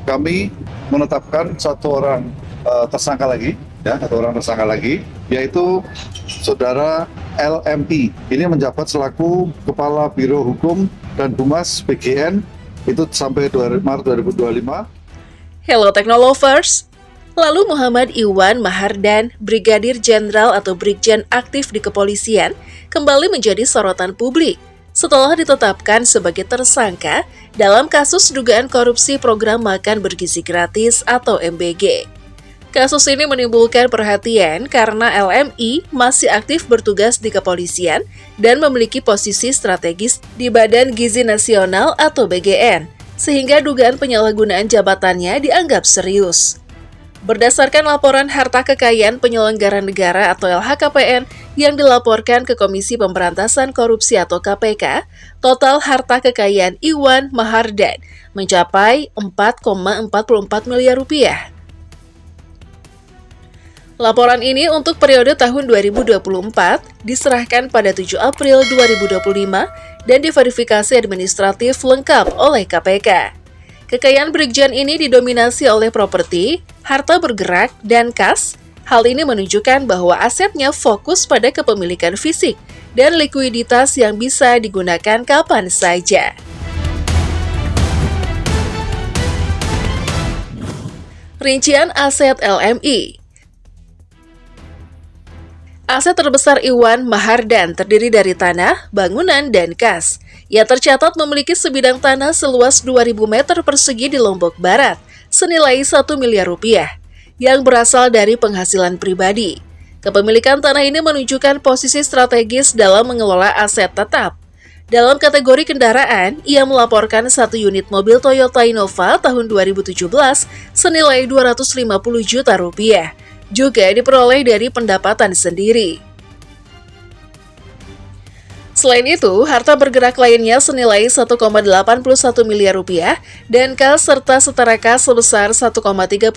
kami menetapkan satu orang tersangka lagi, yaitu saudara LMI. Ini menjabat selaku Kepala Biro Hukum dan Humas BGN itu sampai Maret 2025. Hello Technolovers. Lalu Muhammad Iwan Mahardan, Brigadir Jenderal atau Brigjen aktif di kepolisian, kembali menjadi sorotan publik setelah ditetapkan sebagai tersangka dalam kasus dugaan korupsi program makan bergizi gratis atau MBG. Kasus ini menimbulkan perhatian karena LMI masih aktif bertugas di kepolisian dan memiliki posisi strategis di Badan Gizi Nasional atau BGN, sehingga dugaan penyalahgunaan jabatannya dianggap serius. Berdasarkan laporan harta kekayaan penyelenggara negara atau LHKPN yang dilaporkan ke Komisi Pemberantasan Korupsi atau KPK, total harta kekayaan Iwan Mahardan mencapai 4,44 miliar rupiah. Laporan ini untuk periode tahun 2024 diserahkan pada 7 April 2025 dan diverifikasi administratif lengkap oleh KPK. Kekayaan Brigjen ini didominasi oleh properti, harta bergerak, dan kas. Hal ini menunjukkan bahwa asetnya fokus pada kepemilikan fisik dan likuiditas yang bisa digunakan kapan saja. Rincian aset LMI. Aset terbesar Iwan Mahardan terdiri dari tanah, bangunan, dan kas. Ia tercatat memiliki sebidang tanah seluas 2.000 meter persegi di Lombok Barat, senilai 1 miliar rupiah, yang berasal dari penghasilan pribadi. Kepemilikan tanah ini menunjukkan posisi strategis dalam mengelola aset tetap. Dalam kategori kendaraan, ia melaporkan 1 unit mobil Toyota Innova tahun 2017 senilai 250 juta rupiah, juga diperoleh dari pendapatan sendiri. Selain itu, harta bergerak lainnya senilai 1,81 miliar rupiah dan kas serta setara kas sebesar 1,38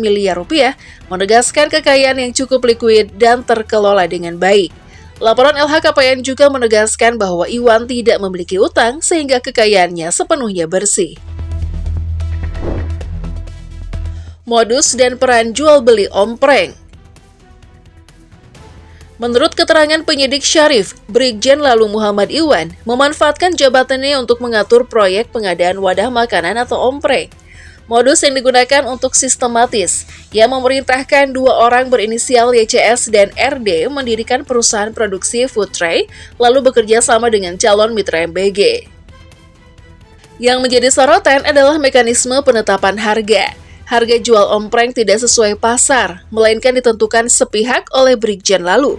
miliar rupiah, menegaskan kekayaan yang cukup likuid dan terkelola dengan baik. Laporan LHKPN juga menegaskan bahwa Iwan tidak memiliki utang sehingga kekayaannya sepenuhnya bersih. Modus dan peran jual beli ompreng. Menurut keterangan penyidik Syarif, Brigjen lalu Muhammad Iwan memanfaatkan jabatannya untuk mengatur proyek pengadaan wadah makanan atau ompreng. Modus yang digunakan untuk sistematis, ia memerintahkan 2 orang berinisial YCS dan RD mendirikan perusahaan produksi food tray, lalu bekerja sama dengan calon mitra MBG. Yang menjadi sorotan adalah mekanisme penetapan harga. Harga jual ompreng tidak sesuai pasar, melainkan ditentukan sepihak oleh Brigjen lalu.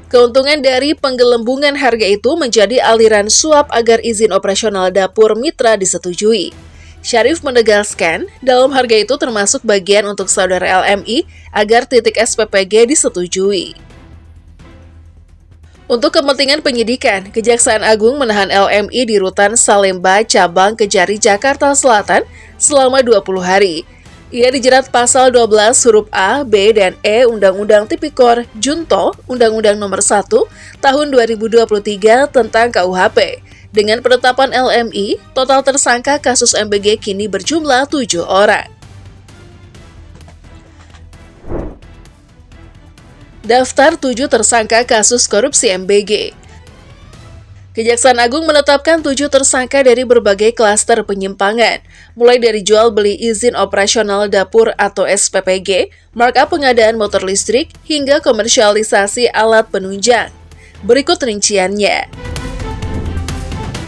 Keuntungan dari penggelembungan harga itu menjadi aliran suap agar izin operasional dapur mitra disetujui. Syarif menegaskan, dalam harga itu termasuk bagian untuk saudara LMI agar titik SPPG disetujui. Untuk kepentingan penyidikan, Kejaksaan Agung menahan LMI di Rutan Salemba, Cabang Kejari, Jakarta Selatan selama 20 hari. Ia dijerat pasal 12 huruf A, B, dan E Undang-Undang Tipikor Junto Undang-Undang Nomor 1 Tahun 2023 tentang KUHP. Dengan penetapan LMI, total tersangka kasus MBG kini berjumlah 7 orang. Daftar 7 tersangka kasus korupsi MBG. Kejaksaan Agung menetapkan 7 tersangka dari berbagai klaster penyimpangan, mulai dari jual beli izin operasional dapur atau SPPG, markup pengadaan motor listrik, hingga komersialisasi alat penunjang. Berikut rinciannya.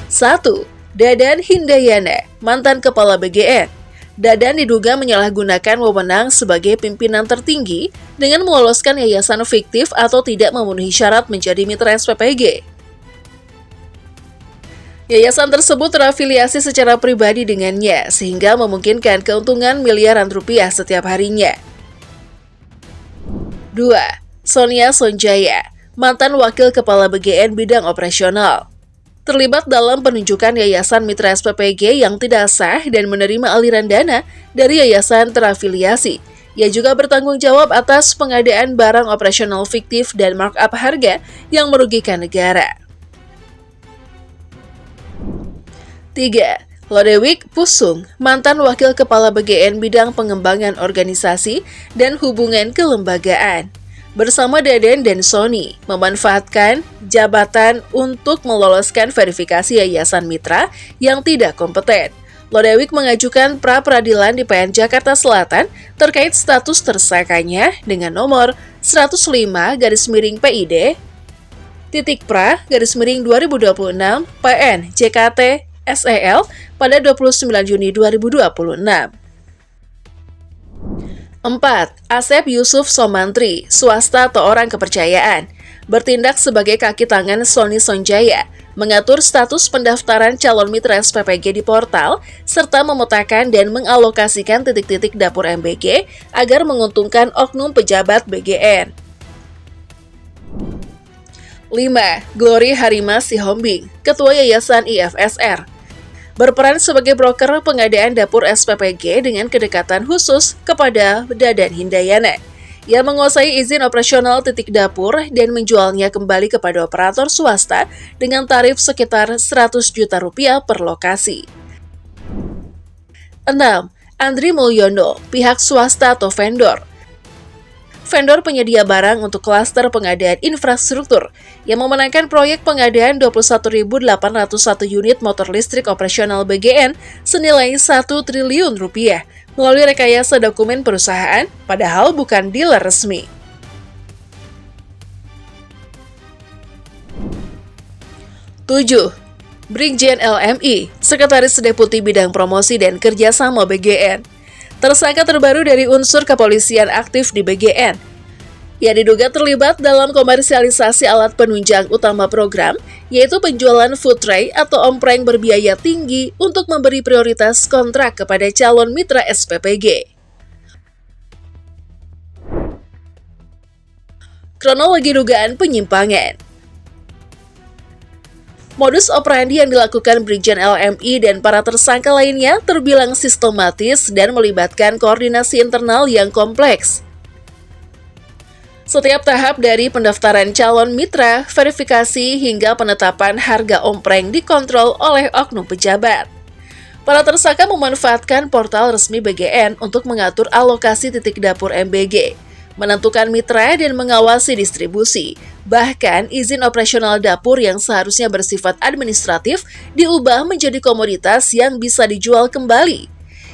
1. Dadan Hindayana, mantan Kepala BGN. Dadan diduga menyalahgunakan wewenang sebagai pimpinan tertinggi dengan meloloskan yayasan fiktif atau tidak memenuhi syarat menjadi mitra SPPG. Yayasan tersebut terafiliasi secara pribadi dengannya, sehingga memungkinkan keuntungan miliaran rupiah setiap harinya. 2. Sonia Sonjaya, mantan Wakil Kepala BGN Bidang Operasional. Terlibat dalam penunjukan yayasan mitra SPPG yang tidak sah dan menerima aliran dana dari yayasan terafiliasi. Ia juga bertanggung jawab atas pengadaan barang operasional fiktif dan markup harga yang merugikan negara. 3. Lodewijk Pusung, mantan Wakil Kepala BGN Bidang Pengembangan Organisasi dan Hubungan Kelembagaan, bersama Deden dan Sony, memanfaatkan jabatan untuk meloloskan verifikasi yayasan mitra yang tidak kompeten. Lodewijk mengajukan pra-peradilan di PN Jakarta Selatan terkait status tersangkanya dengan nomor 105-PID _pra-2026 PN JKT SEL pada 29 Juni 2026. 4. Asep Yusuf Somantri, swasta atau orang kepercayaan, bertindak sebagai kaki tangan Sony Sonjaya, mengatur status pendaftaran calon mitra SPPG di portal, serta memetakan dan mengalokasikan titik-titik dapur MBG agar menguntungkan oknum pejabat BGN. 5. Glory Harima Sihombing, Ketua Yayasan IFSR, berperan sebagai broker pengadaan dapur SPPG dengan kedekatan khusus kepada Dadan Hindayana. Ia menguasai izin operasional titik dapur dan menjualnya kembali kepada operator swasta dengan tarif sekitar 100 juta rupiah per lokasi. 6. Andri Mulyono, pihak swasta atau vendor. Vendor penyedia barang untuk klaster pengadaan infrastruktur yang memenangkan proyek pengadaan 21.801 unit motor listrik operasional BGN senilai 1 triliun rupiah melalui rekayasa dokumen perusahaan, padahal bukan dealer resmi. 7. Brigjen LMI, Sekretaris Deputi Bidang Promosi dan Kerjasama BGN, tersangka terbaru dari unsur kepolisian aktif di BGN. Ia diduga terlibat dalam komersialisasi alat penunjang utama program, yaitu penjualan food tray atau ompreng berbiaya tinggi untuk memberi prioritas kontrak kepada calon mitra SPPG. Kronologi dugaan penyimpangan. Modus operandi yang dilakukan Brigjen LMI dan para tersangka lainnya terbilang sistematis dan melibatkan koordinasi internal yang kompleks. Setiap tahap dari pendaftaran calon mitra, verifikasi hingga penetapan harga ompreng dikontrol oleh oknum pejabat. Para tersangka memanfaatkan portal resmi BGN untuk mengatur alokasi titik dapur MBG, menentukan mitra dan mengawasi distribusi. Bahkan izin operasional dapur yang seharusnya bersifat administratif diubah menjadi komoditas yang bisa dijual kembali.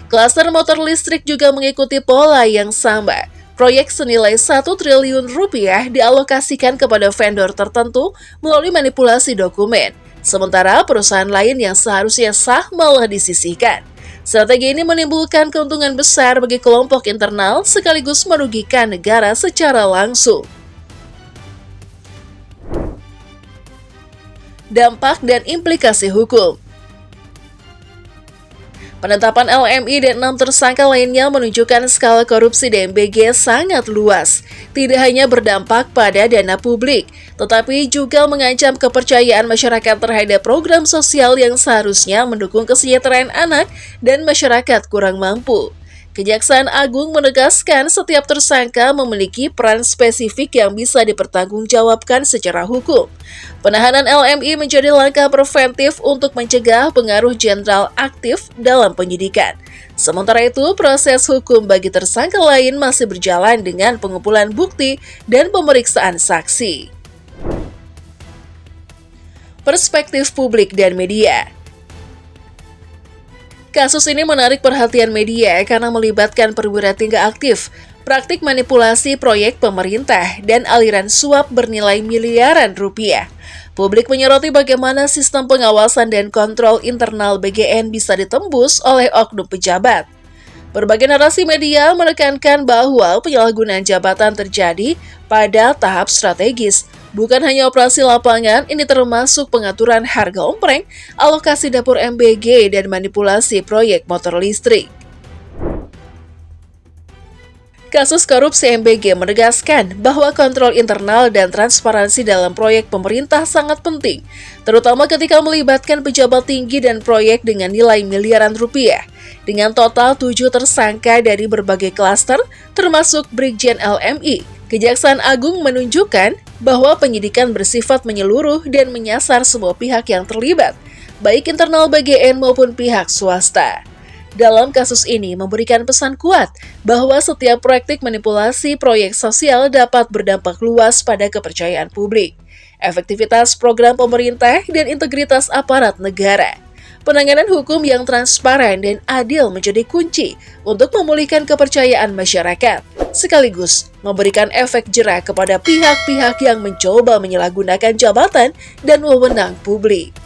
Klaster motor listrik juga mengikuti pola yang sama. Proyek senilai 1 triliun rupiah dialokasikan kepada vendor tertentu melalui manipulasi dokumen, sementara perusahaan lain yang seharusnya sah malah disisihkan. Strategi ini menimbulkan keuntungan besar bagi kelompok internal sekaligus merugikan negara secara langsung. Dampak dan implikasi hukum. Penetapan LMI dan 6 tersangka lainnya menunjukkan skala korupsi DMBG sangat luas. Tidak hanya berdampak pada dana publik, tetapi juga mengancam kepercayaan masyarakat terhadap program sosial yang seharusnya mendukung kesejahteraan anak dan masyarakat kurang mampu. Kejaksaan Agung menegaskan setiap tersangka memiliki peran spesifik yang bisa dipertanggungjawabkan secara hukum. Penahanan LMI menjadi langkah preventif untuk mencegah pengaruh jenderal aktif dalam penyidikan. Sementara itu, proses hukum bagi tersangka lain masih berjalan dengan pengumpulan bukti dan pemeriksaan saksi. Perspektif publik dan media. Kasus ini menarik perhatian media karena melibatkan perwira tinggi aktif, praktik manipulasi proyek pemerintah, dan aliran suap bernilai miliaran rupiah. Publik menyoroti bagaimana sistem pengawasan dan kontrol internal BGN bisa ditembus oleh oknum pejabat. Berbagai narasi media menekankan bahwa penyalahgunaan jabatan terjadi pada tahap strategis. Bukan hanya operasi lapangan, ini termasuk pengaturan harga ompreng, alokasi dapur MBG, dan manipulasi proyek motor listrik. Kasus korupsi MBG menegaskan bahwa kontrol internal dan transparansi dalam proyek pemerintah sangat penting, terutama ketika melibatkan pejabat tinggi dan proyek dengan nilai miliaran rupiah. Dengan total 7 tersangka dari berbagai klaster, termasuk Brigjen LMI, Kejaksaan Agung menunjukkan bahwa penyidikan bersifat menyeluruh dan menyasar semua pihak yang terlibat. baik internal BGN maupun pihak swasta. Dalam kasus ini memberikan pesan kuat bahwa setiap praktik manipulasi proyek sosial dapat berdampak luas pada kepercayaan publik, efektivitas program pemerintah, dan integritas aparat negara. Penanganan hukum yang transparan dan adil menjadi kunci untuk memulihkan kepercayaan masyarakat, sekaligus memberikan efek jera kepada pihak-pihak yang mencoba menyalahgunakan jabatan dan wewenang publik.